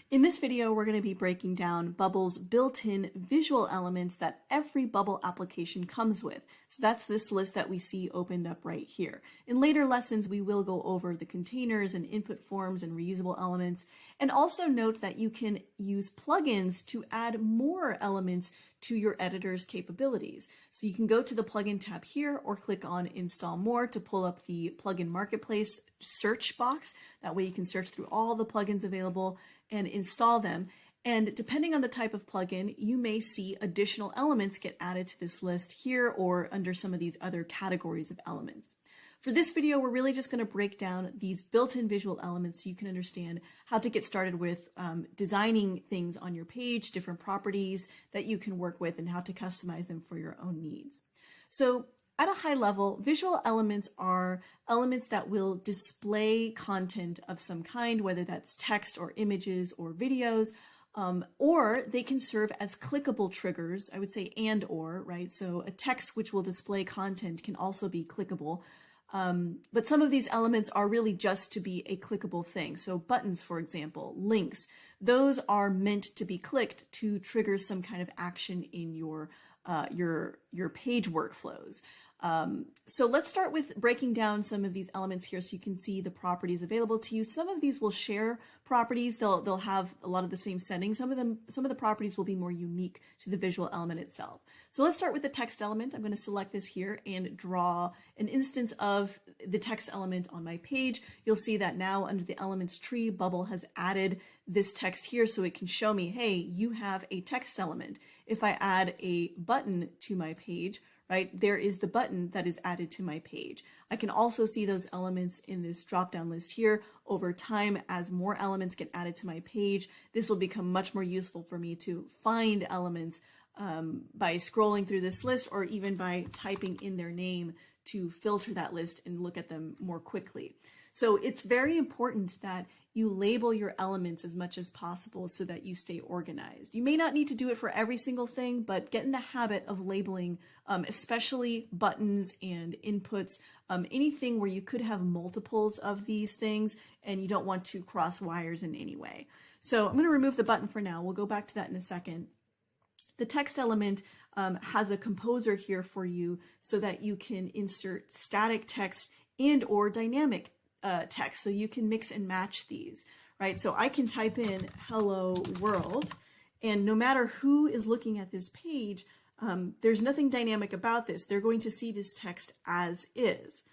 In this video, we're going to be breaking down Bubble's built-in visual elements that every Bubble application comes with. So that's this list that we see opened up right here. In later lessons, we will go over the containers and input forms and reusable elements. And also note that you can use plugins to add more elements to your editor's capabilities. So you can go to the plugin tab here or click on Install More to pull up the plugin marketplace search box. That way you can search through all the plugins available and install them. And depending on the type of plugin, you may see additional elements get added to this list here or under some of these other categories of elements. For this video, we're really just going to break down these built-in visual elements so you can understand how to get started with designing things on your page, different properties that you can work with, and how to customize them for your own needs. So at a high level, visual elements are elements that will display content of some kind, whether that's text or images or videos, or they can serve as clickable triggers, I would say and or, right? So a text which will display content can also be clickable. But some of these elements are really just to be a clickable thing. So buttons, for example, links, those are meant to be clicked to trigger some kind of action in your page workflows. So let's start with breaking down some of these elements here so you can see the properties available to you. Some of these will share properties. They'll have a lot of the same settings. Some of the properties will be more unique to the visual element itself. So let's start with the text element. I'm going to select this here and draw an instance of the text element on my page. You'll see that now under the elements tree, Bubble has added this text here so it can show me, hey, you have a text element. If I add a button to my page, right, there is the button that is added to my page. I can also see those elements in this drop-down list here. Over time, as more elements get added to my page, this will become much more useful for me to find elements by scrolling through this list or even by typing in their name to filter that list and look at them more quickly. So it's very important that you label your elements as much as possible so that you stay organized. You may not need to do it for every single thing, but get in the habit of labeling, especially buttons and inputs, anything where you could have multiples of these things and you don't want to cross wires in any way. So I'm going to remove the button for now. We'll go back to that in a second. The text element has a composer here for you so that you can insert static text and or dynamic text. So you can mix and match these, right? So I can type in hello world, and no matter who is looking at this page, there's nothing dynamic about this. They're going to see this text as is,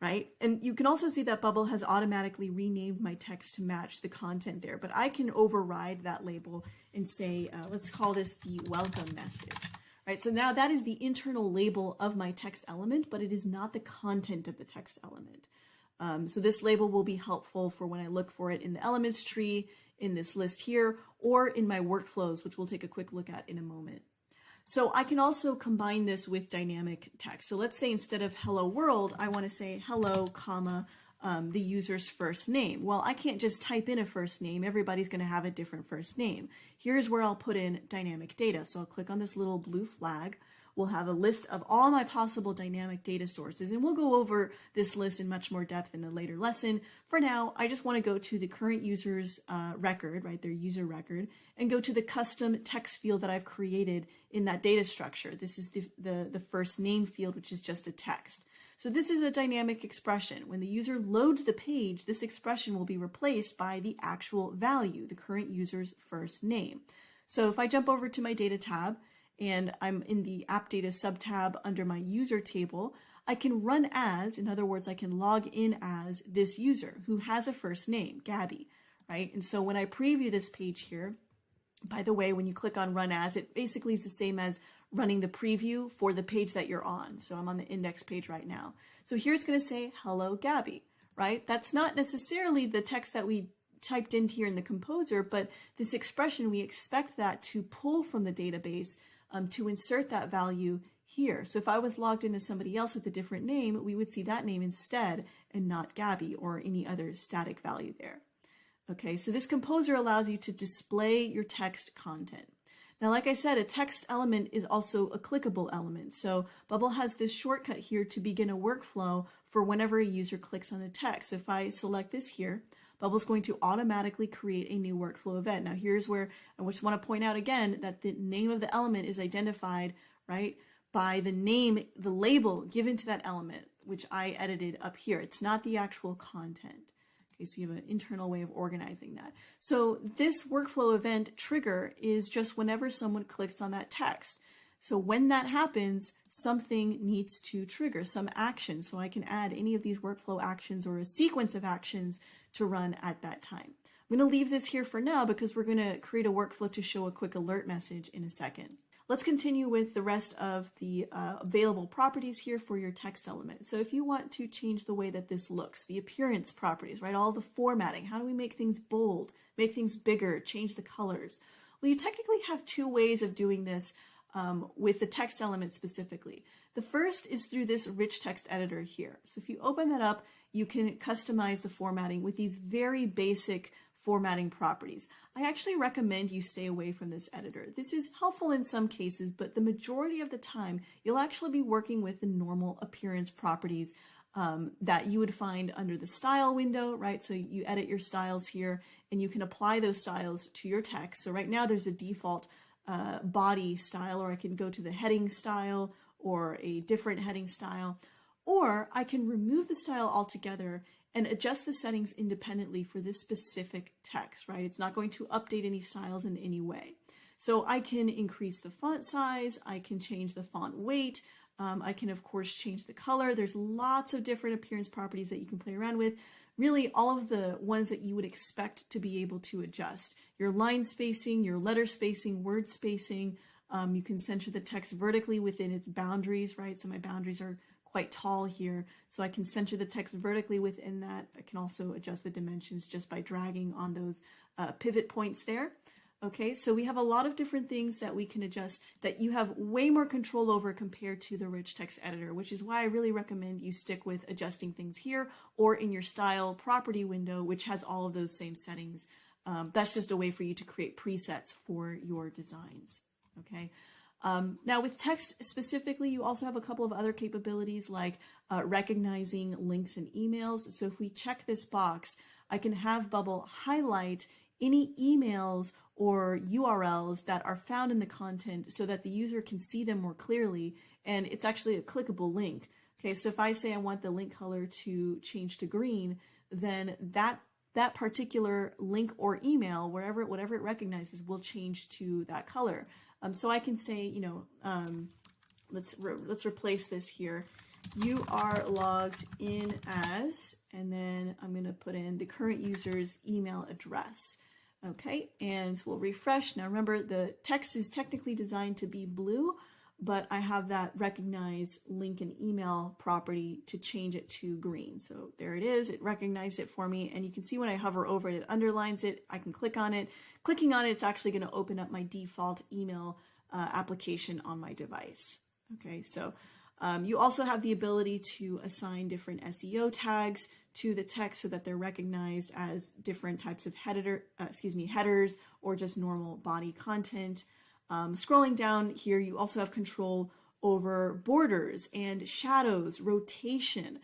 right? And you can also see that Bubble has automatically renamed my text to match the content there, but I can override that label and say, let's call this the welcome message, right? So now that is the internal label of my text element, but it is not the content of the text element. So this label will be helpful for when I look for it in the elements tree, in this list here, or in my workflows, which we'll take a quick look at in a moment. So I can also combine this with dynamic text. So let's say instead of hello world, I want to say hello, comma, the user's first name. Well, I can't just type in a first name. Everybody's going to have a different first name. Here's where I'll put in dynamic data. So I'll click on this little blue flag. We'll have a list of all my possible dynamic data sources, and we'll go over this list in much more depth in a later lesson. For now, I just want to go to the current user's record, right, their user record, and go to the custom text field that I've created in that data structure. This is the first name field, which is just a text. So this is a dynamic expression. When the user loads the page, this expression will be replaced by the actual value, the current user's first name. So if I jump over to my data tab, and I'm in the app data subtab under my user table, I can run as, in other words, I can log in as this user who has a first name, Gabby, right? And so when I preview this page here, by the way, when you click on run as, it basically is the same as running the preview for the page that you're on. So I'm on the index page right now. So here it's going to say, hello, Gabby, right? That's not necessarily the text that we typed in here in the composer, but this expression, we expect that to pull from the database to insert that value here. So if I was logged in as somebody else with a different name, we would see that name instead and not Gabby or any other static value there. Okay, so this composer allows you to display your text content. Now, like I said, a text element is also a clickable element. So Bubble has this shortcut here to begin a workflow for whenever a user clicks on the text. So if I select this here, Bubble's going to automatically create a new workflow event. Now here's where I just want to point out again that the name of the element is identified, right, by the name, the label given to that element, which I edited up here. It's not the actual content. Okay, so you have an internal way of organizing that. So this workflow event trigger is just whenever someone clicks on that text. So when that happens, something needs to trigger some action. So I can add any of these workflow actions or a sequence of actions to run at that time. I'm going to leave this here for now because we're going to create a workflow to show a quick alert message in a second. Let's continue with the rest of the available properties here for your text element. So if you want to change the way that this looks, the appearance properties, right, all the formatting, how do we make things bold, make things bigger, change the colors? Well, you technically have two ways of doing this with the text element specifically. The first is through this rich text editor here. So if you open that up, you can customize the formatting with these very basic formatting properties. I actually recommend you stay away from this editor. This is helpful in some cases, but the majority of the time, you'll actually be working with the normal appearance properties that you would find under the style window, right? So you edit your styles here and you can apply those styles to your text. So right now there's a default body style, or I can go to the heading style or a different heading style, or I can remove the style altogether and adjust the settings independently for this specific text, right? It's not going to update any styles in any way. So I can increase the font size, I can change the font weight, I can of course change the color. There's lots of different appearance properties that you can play around with. Really all of the ones that you would expect to be able to adjust. Your line spacing, your letter spacing, word spacing, you can center the text vertically within its boundaries, right? So my boundaries are quite tall here, so I can center the text vertically within that. I can also adjust the dimensions just by dragging on those pivot points there. Okay, so we have a lot of different things that we can adjust that you have way more control over compared to the rich text editor, which is why I really recommend you stick with adjusting things here or in your style property window, which has all of those same settings. That's just a way for you to create presets for your designs. Okay. Now with text specifically, you also have a couple of other capabilities like recognizing links and emails. So if we check this box, I can have Bubble highlight any emails or URLs that are found in the content so that the user can see them more clearly, and it's actually a clickable link. Okay, so if I say I want the link color to change to green, then that particular link or email, whatever it recognizes, will change to that color. So I can say, you know, let's replace this here. You are logged in as, and then I'm going to put in the current user's email address. Okay, and so we'll refresh. Now remember, the text is technically designed to be blue, but I have that recognize link and email property to change it to green. So there it is. It recognized it for me, and you can see when I hover over it, it underlines it. I can click on it. Clicking on it, it's actually going to open up my default email application on my device. Okay, so you also have the ability to assign different SEO tags to the text so that they're recognized as different types of headers or just normal body content. Scrolling down here, you also have control over borders and shadows, rotation.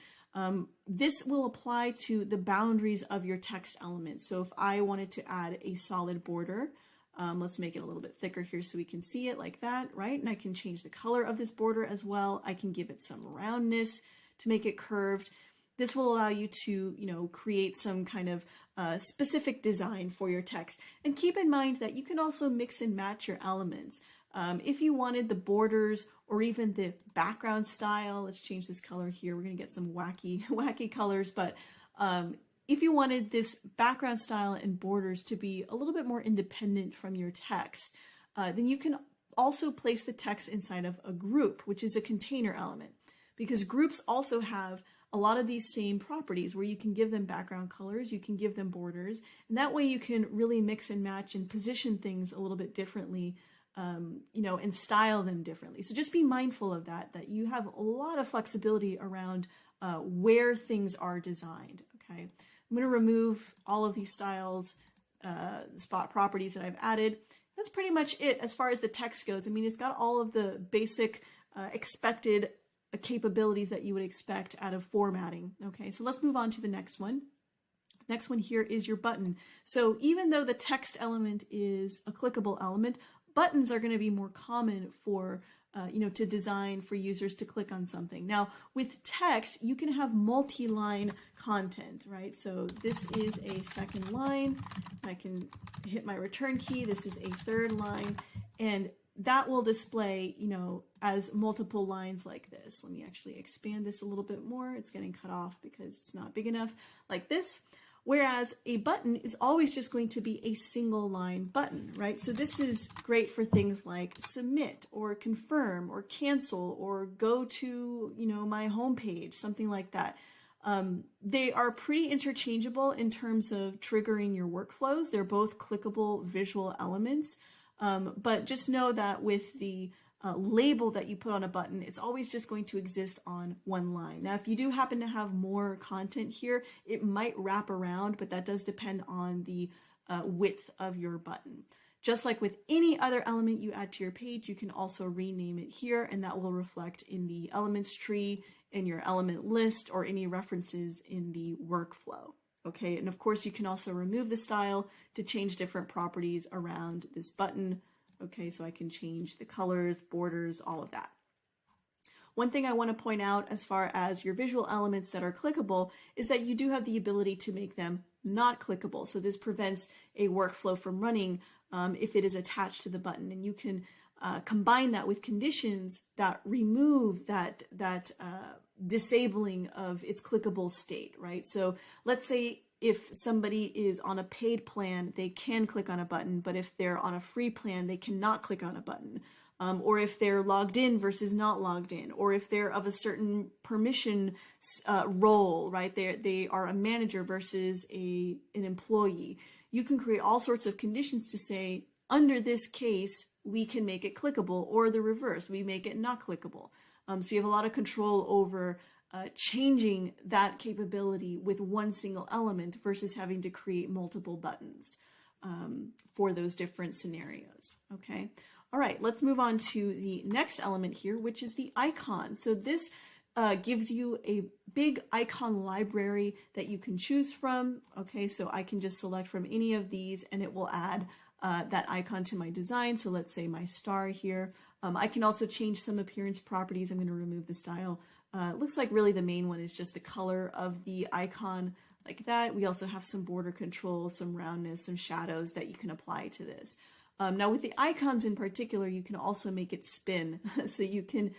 This will apply to the boundaries of your text element. So if I wanted to add a solid border, let's make it a little bit thicker here so we can see it like that, right? And I can change the color of this border as well. I can give it some roundness to make it curved. This will allow you to, you know, create some kind of specific design for your text. And keep in mind that you can also mix and match your elements. If you wanted the borders or even the background style, let's change this color here. We're going to get some wacky colors, but if you wanted this background style and borders to be a little bit more independent from your text, then you can also place the text inside of a group, which is a container element, because groups also have a lot of these same properties where you can give them background colors, you can give them borders, and that way you can really mix and match and position things a little bit differently, you know, and style them differently. So just be mindful of that you have a lot of flexibility around where things are designed, okay? I'm going to remove all of these styles, spot properties that I've added. That's pretty much it as far as the text goes. I mean, it's got all of the basic expected capabilities that you would expect out of formatting. Okay, so let's move on to the next one. Next one here is your button. So even though the text element is a clickable element, buttons are going to be more common for to design for users to click on something. Now with text, you can have multi-line content, right? So this is a second line. I can hit my return key. This is a third line, and that will display, as multiple lines like this. Let me actually expand this a little bit more. It's getting cut off because it's not big enough, like this. Whereas a button is always just going to be a single line button, right? So this is great for things like submit or confirm or cancel or go to, my homepage, something like that. They are pretty interchangeable in terms of triggering your workflows. They're both clickable visual elements, but just know that with the label that you put on a button, it's always just going to exist on one line. Now, if you do happen to have more content here, it might wrap around, but that does depend on the width of your button. Just like with any other element you add to your page, you can also rename it here, and that will reflect in the elements tree, in your element list, or any references in the workflow. Okay, and of course you can also remove the style to change different properties around this button. Okay, so I can change the colors, borders, all of that. One thing I want to point out as far as your visual elements that are clickable is that you do have the ability to make them not clickable. So this prevents a workflow from running if it is attached to the button, and you can combine that with conditions that remove that disabling of its clickable state, right? So let's say if somebody is on a paid plan, they can click on a button, but if they're on a free plan, they cannot click on a button. Or if they're logged in versus not logged in, or if they're of a certain permission role, right? They are a manager versus an employee. You can create all sorts of conditions to say, under this case, we can make it clickable, or the reverse, we make it not clickable. So you have a lot of control over changing that capability with one single element versus having to create multiple buttons for those different scenarios. Okay. All right, let's move on to the next element here, which is the icon. So this gives you a big icon library that you can choose from. Okay, so I can just select from any of these and it will add that icon to my design. So let's say my star here. I can also change some appearance properties. I'm going to remove the style. It looks like really the main one is just the color of the icon, like that. We also have some border control, some roundness, some shadows that you can apply to this. Now with the icons in particular, you can also make it spin. So you can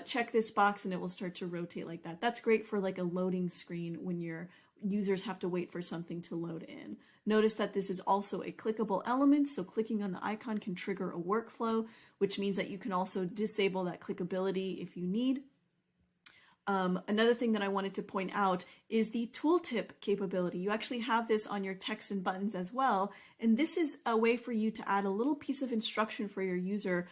check this box and it will start to rotate like that. That's great for like a loading screen when your users have to wait for something to load in. Notice that this is also a clickable element, so clicking on the icon can trigger a workflow, which means that you can also disable that clickability if you need. Another thing that I wanted to point out is the tooltip capability. You actually have this on your text and buttons as well, and this is a way for you to add a little piece of instruction for your user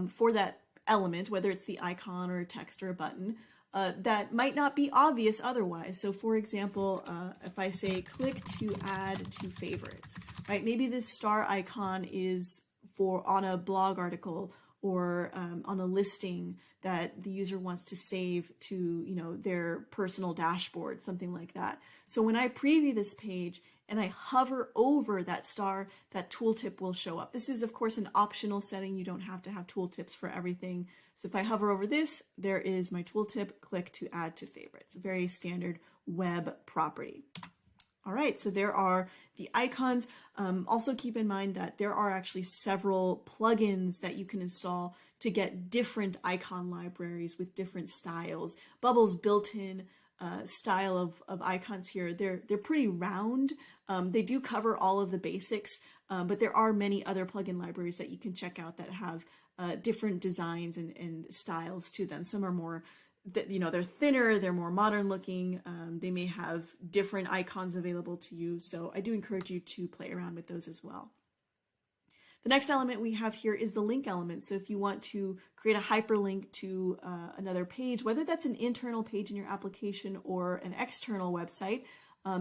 for that element, whether it's the icon or a text or a button, that might not be obvious otherwise. So for example, if I say click to add to favorites, right? Maybe this star icon is for on a blog article or on a listing that the user wants to save to, their personal dashboard, something like that. So when I preview this page and I hover over that star, that tooltip will show up. This is of course an optional setting. You don't have to have tooltips for everything. So if I hover over this, there is my tooltip, click to add to favorites, a very standard web property. All right, so there are the icons. Also keep in mind that there are actually several plugins that you can install to get different icon libraries with different styles. Bubble's built-in style of icons here, they're pretty round. They do cover all of the basics, but there are many other plugin libraries that you can check out that have different designs and styles to them. Some are more, they're thinner, they're more modern looking, they may have different icons available to you. So I do encourage you to play around with those as well. The next element we have here is the link element. So if you want to create a hyperlink to another page, whether that's an internal page in your application or an external website,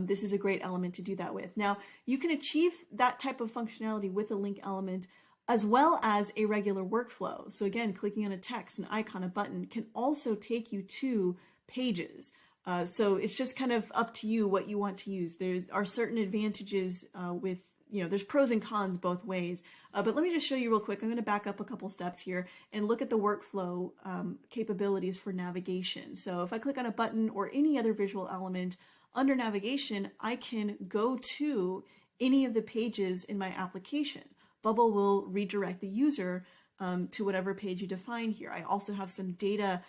this is a great element to do that with. Now, you can achieve that type of functionality with a link element as well as a regular workflow. So again, clicking on a text, an icon, a button can also take you to pages. So it's just kind of up to you what you want to use. There are certain advantages with, there's pros and cons both ways. But let me just show you real quick. I'm going to back up a couple steps here and look at the workflow capabilities for navigation. So if I click on a button or any other visual element under navigation, I can go to any of the pages in my application. Bubble will redirect the user to whatever page you define here. I also have some data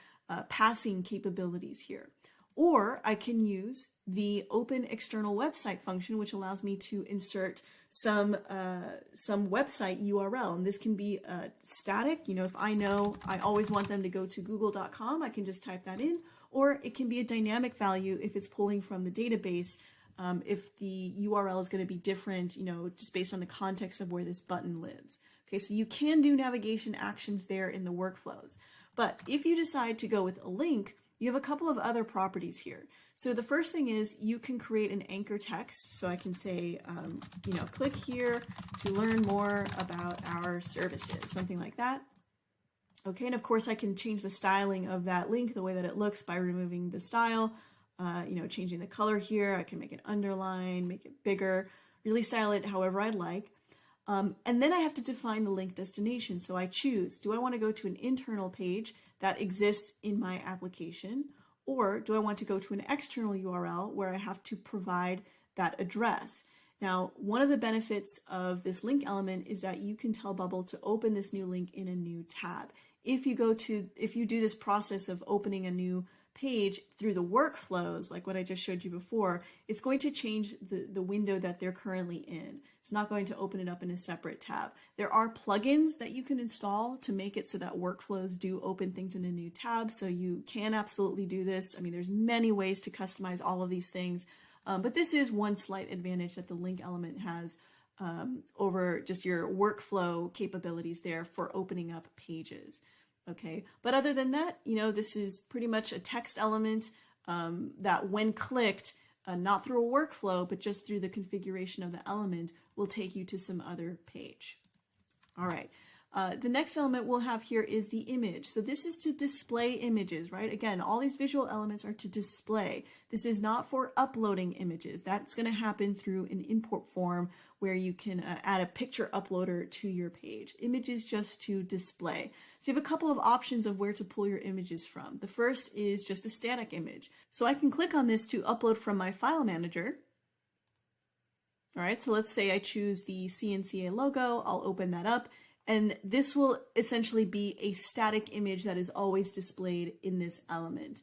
passing capabilities here. Or I can use the open external website function, which allows me to insert some website URL. And this can be static. If I know I always want them to go to google.com, I can just type that in. Or it can be a dynamic value if it's pulling from the database, if the URL is going to be different, just based on the context of where this button lives. Okay, so you can do navigation actions there in the workflows. But if you decide to go with a link, you have a couple of other properties here. So the first thing is you can create an anchor text. So I can say, click here to learn more about our services, something like that. Okay, and of course I can change the styling of that link, the way that it looks, by removing the style, changing the color here. I can make it underline, make it bigger, really style it however I'd like. And then I have to define the link destination. So I choose, do I want to go to an internal page that exists in my application, or do I want to go to an external URL where I have to provide that address? Now, one of the benefits of this link element is that you can tell Bubble to open this new link in a new tab. If you do this process of opening a new page through the workflows, like what I just showed you before, it's going to change the window that they're currently in. It's not going to open it up in a separate tab. There are plugins that you can install to make it so that workflows do open things in a new tab, so you can absolutely do this. I mean, there's many ways to customize all of these things, but this is one slight advantage that the link element has over just your workflow capabilities there for opening up pages. Okay, but other than that, this is pretty much a text element that when clicked, not through a workflow, but just through the configuration of the element, will take you to some other page. All right, the next element we'll have here is the image. So this is to display images, right? Again, all these visual elements are to display. This is not for uploading images. That's going to happen through an import form where you can add a picture uploader to your page. Images just to display. So you have a couple of options of where to pull your images from. The first is just a static image. So I can click on this to upload from my file manager. All right, so let's say I choose the CNCA logo. I'll open that up. And this will essentially be a static image that is always displayed in this element.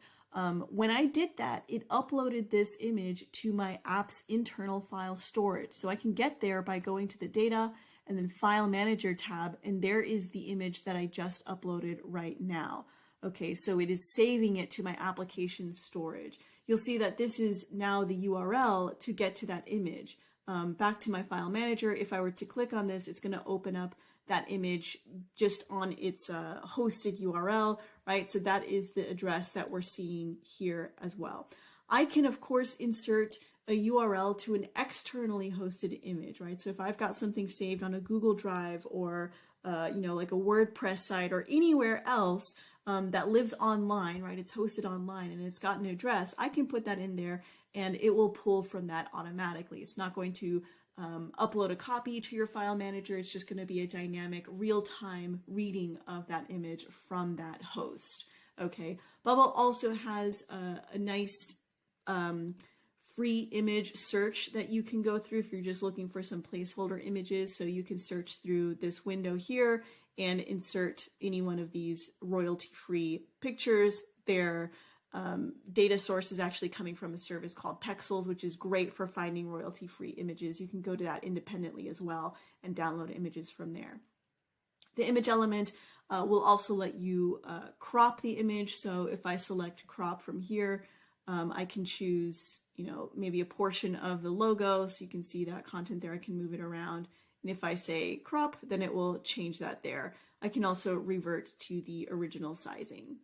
When I did that, it uploaded this image to my app's internal file storage. So I can get there by going to the data and then file manager tab, and there is the image that I just uploaded right now. Okay, so it is saving it to my application storage. You'll see that this is now the URL to get to that image. Back to my file manager, if I were to click on this, it's going to open up that image just on its hosted URL, right? So that is the address that we're seeing here as well. I can, of course, insert a URL to an externally hosted image, right? So if I've got something saved on a Google Drive or, like a WordPress site or anywhere else that lives online, right? It's hosted online and it's got an address, I can put that in there and it will pull from that automatically. It's not going to upload a copy to your file manager. It's just going to be a dynamic real-time reading of that image from that host. Okay, Bubble also has a nice free image search that you can go through if you're just looking for some placeholder images. So you can search through this window here and insert any one of these royalty-free pictures. Their data source is actually coming from a service called Pexels, which is great for finding royalty-free images. You can go to that independently as well and download images from there. The image element will also let you crop the image. So if I select crop from here, I can choose, maybe a portion of the logo. So you can see that content there. I can move it around. And if I say crop, then it will change that there. I can also revert to the original sizing.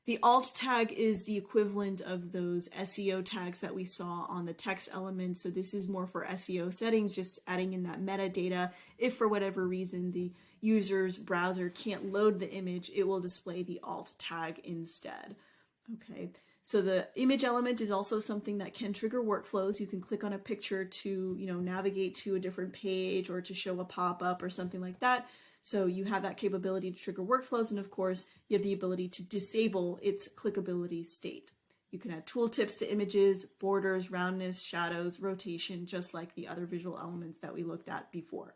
The alt tag is the equivalent of those SEO tags that we saw on the text element. So this is more for SEO settings, just adding in that metadata. If for whatever reason the user's browser can't load the image, it will display the alt tag instead. Okay, So the image element is also something that can trigger workflows. You can click on a picture to, navigate to a different page or to show a pop-up or something like that. So you have that capability to trigger workflows, and of course, you have the ability to disable its clickability state. You can add tooltips to images, borders, roundness, shadows, rotation, just like the other visual elements that we looked at before.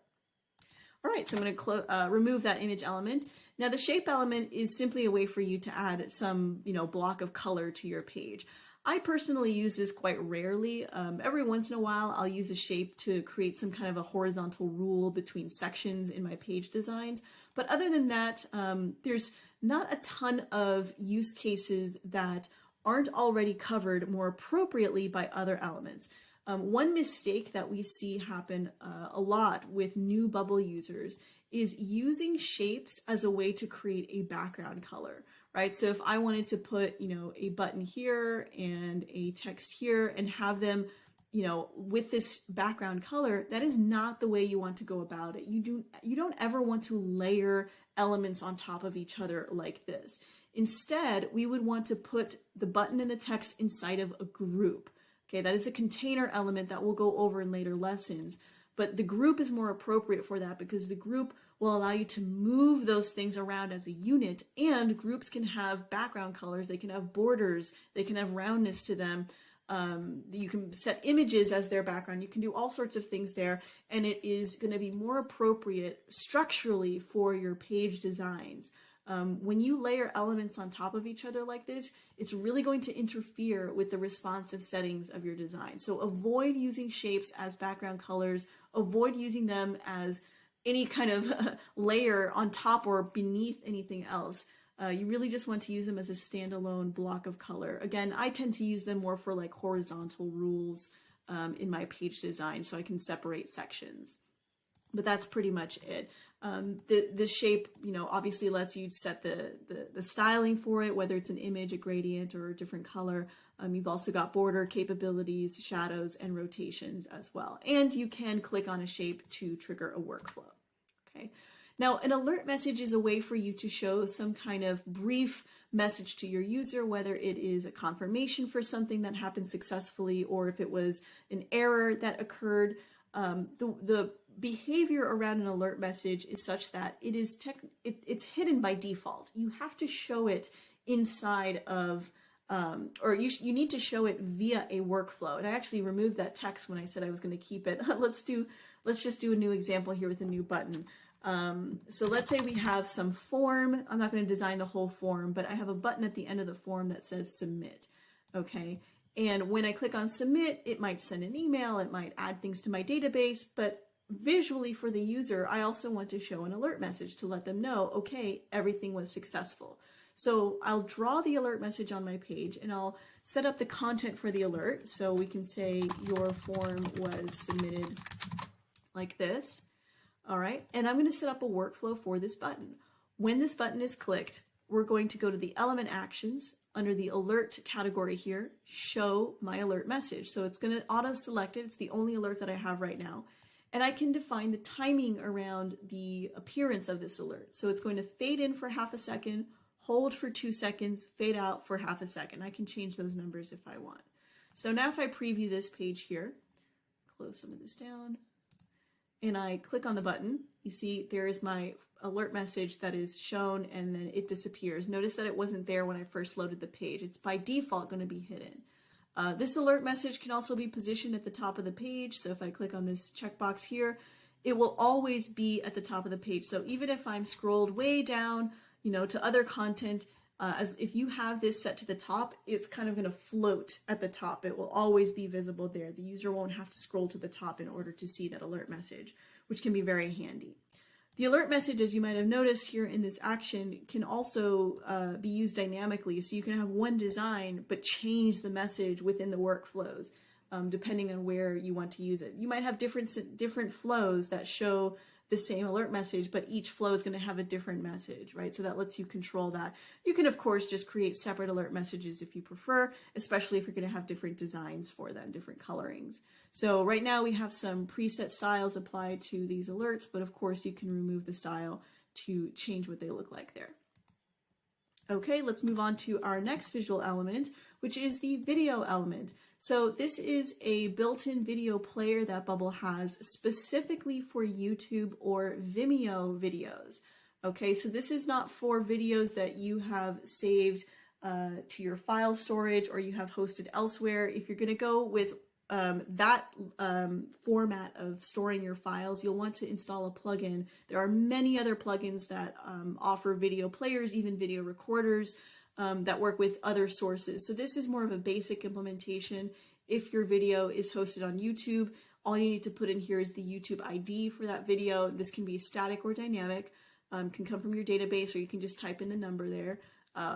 All right, so I'm going to remove that image element. Now the shape element is simply a way for you to add some, block of color to your page. I personally use this quite rarely. Every once in a while, I'll use a shape to create some kind of a horizontal rule between sections in my page designs. But other than that, there's not a ton of use cases that aren't already covered more appropriately by other elements. One mistake that we see happen a lot with new Bubble users is using shapes as a way to create a background color, right? So if I wanted to put, a button here and a text here and have them, with this background color, that is not the way you want to go about it. You don't ever want to layer elements on top of each other like this. Instead, we would want to put the button and the text inside of a group. Okay, that is a container element that we'll go over in later lessons, but the group is more appropriate for that because the group will allow you to move those things around as a unit, and groups can have background colors, they can have borders, they can have roundness to them. You can set images as their background, you can do all sorts of things there, and it is going to be more appropriate structurally for your page designs. When you layer elements on top of each other like this, it's really going to interfere with the responsive settings of your design. So avoid using shapes as background colors, avoid using them as any kind of layer on top or beneath anything else. You really just want to use them as a standalone block of color. Again, I tend to use them more for like horizontal rules in my page design so I can separate sections. But that's pretty much it. The shape, obviously lets you set the styling for it, whether it's an image, a gradient, or a different color. You've also got border capabilities, shadows, and rotations as well. And you can click on a shape to trigger a workflow. Okay. Now, an alert message is a way for you to show some kind of brief message to your user, whether it is a confirmation for something that happened successfully or if it was an error that occurred. The behavior around an alert message is such that it's hidden by default. You have to show it inside of, or you need to show it via a workflow. And I actually removed that text when I said I was going to keep it. Let's just do a new example here with a new button. So let's say we have some form. I'm not going to design the whole form, but I have a button at the end of the form that says submit. Okay. And when I click on submit, it might send an email, it might add things to my database, but visually for the user, I also want to show an alert message to let them know, okay, everything was successful. So I'll draw the alert message on my page and I'll set up the content for the alert. So we can say your form was submitted like this. All right. And I'm going to set up a workflow for this button. When this button is clicked, we're going to go to the element actions under the alert category here, show my alert message. So it's going to auto select it. It's the only alert that I have right now. And I can define the timing around the appearance of this alert. So it's going to fade in for half a second, hold for 2 seconds, fade out for half a second. I can change those numbers if I want. So now if I preview this page here, close some of this down, and I click on the button, you see there is my alert message that is shown and then it disappears. Notice that it wasn't there when I first loaded the page. It's by default going to be hidden. This alert message can also be positioned at the top of the page. So if I click on this checkbox here, it will always be at the top of the page. So even if I'm scrolled way down, to other content, as if you have this set to the top, it's kind of going to float at the top. It will always be visible there. The user won't have to scroll to the top in order to see that alert message, which can be very handy. The alert message, as you might have noticed here in this action, can also be used dynamically. So you can have one design, but change the message within the workflows, depending on where you want to use it. You might have different flows that show the same alert message, but each flow is going to have a different message, right? So that lets you control that. You can, of course, just create separate alert messages if you prefer, especially if you're going to have different designs for them, different colorings. So right now we have some preset styles applied to these alerts, but of course you can remove the style to change what they look like there. Okay, let's move on to our next visual element, which is the video element. So this is a built-in video player that Bubble has specifically for YouTube or Vimeo videos. Okay, so this is not for videos that you have saved to your file storage or you have hosted elsewhere. If you're going to go with that format of storing your files, you'll want to install a plugin. There are many other plugins that offer video players, even video recorders that work with other sources. So this is more of a basic implementation. If your video is hosted on YouTube, all you need to put in here is the YouTube ID for that video. This can be static or dynamic, can come from your database, or you can just type in the number there.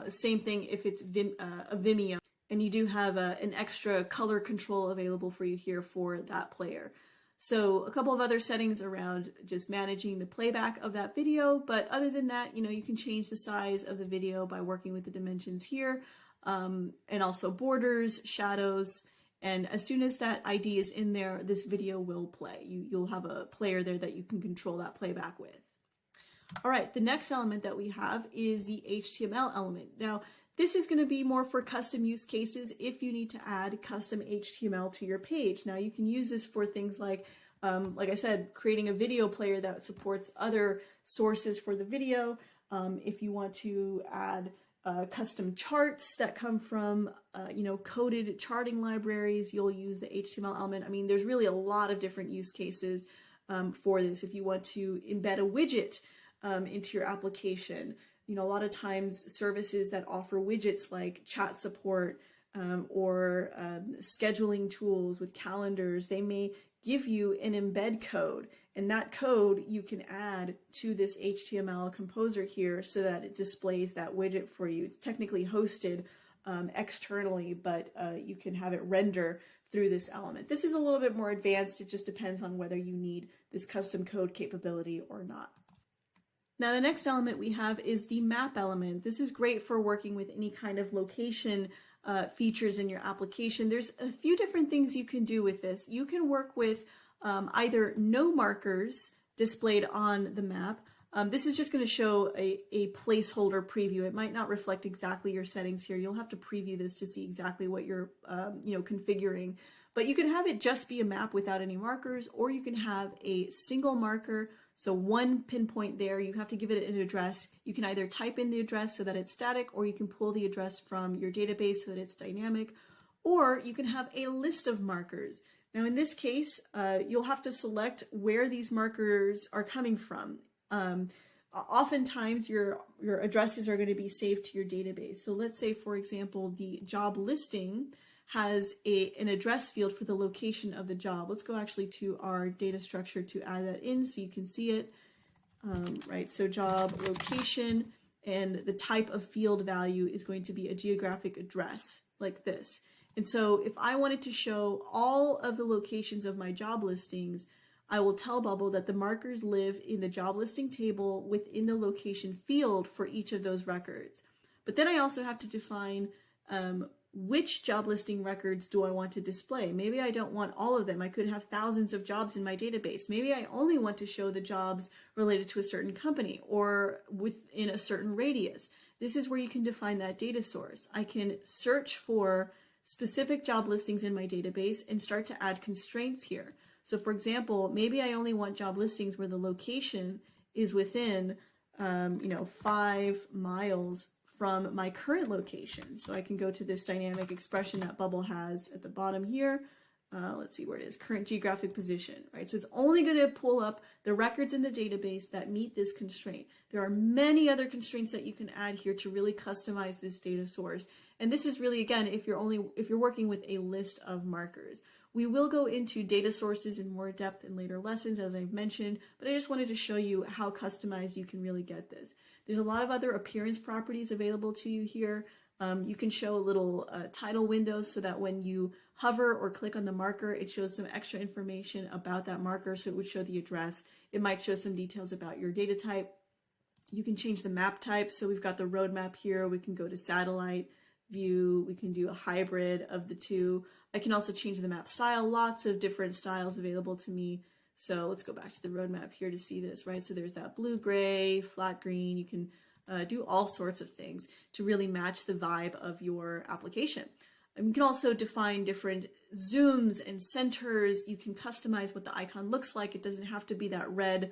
Same thing if it's a Vimeo. And you do have an extra color control available for you here for that player. So a couple of other settings around just managing the playback of that video. But other than that, you can change the size of the video by working with the dimensions here, and also borders, shadows. And as soon as that ID is in there, this video will play. You'll have a player there that you can control that playback with. All right, the next element that we have is the HTML element. Now, this is going to be more for custom use cases if you need to add custom HTML to your page. Now, you can use this for things like I said, creating a video player that supports other sources for the video. If you want to add custom charts that come from, coded charting libraries, you'll use the HTML element. I mean, there's really a lot of different use cases for this. If you want to embed a widget into your application, a lot of times services that offer widgets like chat support or scheduling tools with calendars, they may give you an embed code, and that code you can add to this HTML composer here so that it displays that widget for you. It's technically hosted externally, but you can have it render through this element. This is a little bit more advanced. It just depends on whether you need this custom code capability or not. Now, the next element we have is the map element. This is great for working with any kind of location features in your application. There's a few different things you can do with this. You can work with either no markers displayed on the map. This is just going to show a placeholder preview. It might not reflect exactly your settings here. You'll have to preview this to see exactly what you're configuring. But you can have it just be a map without any markers, or you can have a single marker. So one pinpoint there, you have to give it an address. You can either type in the address so that it's static, or you can pull the address from your database so that it's dynamic, or you can have a list of markers. Now in this case, you'll have to select where these markers are coming from. Oftentimes your addresses are going to be saved to your database. So let's say, for example, the job listing has an address field for the location of the job. Let's go actually to our data structure to add that in so you can see it. Right, so job location, and the type of field value is going to be a geographic address like this. And so if I wanted to show all of the locations of my job listings, I will tell Bubble that the markers live in the job listing table within the location field for each of those records. But then I also have to define which job listing records do I want to display. Maybe I don't want all of them. I could have thousands of jobs in my database. Maybe I only want to show the jobs related to a certain company or within a certain radius. This is where you can define that data source. I can search for specific job listings in my database and start to add constraints here. So for example, maybe I only want job listings where the location is within 5 miles from my current location. So I can go to this dynamic expression that Bubble has at the bottom here. Let's see where it is, current geographic position, right? So it's only going to pull up the records in the database that meet this constraint. There are many other constraints that you can add here to really customize this data source. And this is really, again, if you're working with a list of markers. We will go into data sources in more depth in later lessons, as I've mentioned, but I just wanted to show you how customized you can really get this. There's a lot of other appearance properties available to you here. You can show a little title window so that when you hover or click on the marker, it shows some extra information about that marker. So it would show the address. It might show some details about your data type. You can change the map type. So we've got the road map here. We can go to satellite view. We can do a hybrid of the two. I can also change the map style. Lots of different styles available to me. So let's go back to the roadmap here to see this, right? So there's that blue, gray, flat green. You can do all sorts of things to really match the vibe of your application. You can also define different zooms and centers. You can customize what the icon looks like. It doesn't have to be that red,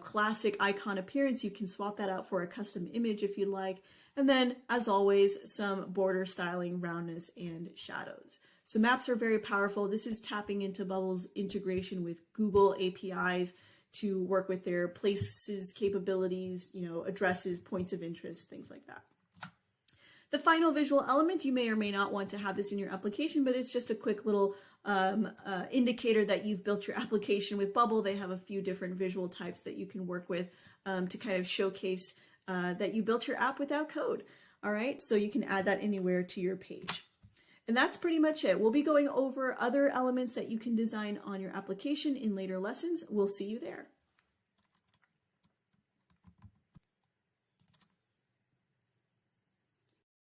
classic icon appearance. You can swap that out for a custom image if you like. And then, as always, some border styling, roundness, and shadows. So maps are very powerful. This is tapping into Bubble's integration with Google APIs to work with their places, capabilities, addresses, points of interest, things like that. The final visual element, you may or may not want to have this in your application, but it's just a quick little indicator that you've built your application with Bubble. They have a few different visual types that you can work with to kind of showcase that you built your app without code. All right, so you can add that anywhere to your page. And that's pretty much it. We'll be going over other elements that you can design on your application in later lessons. We'll see you there.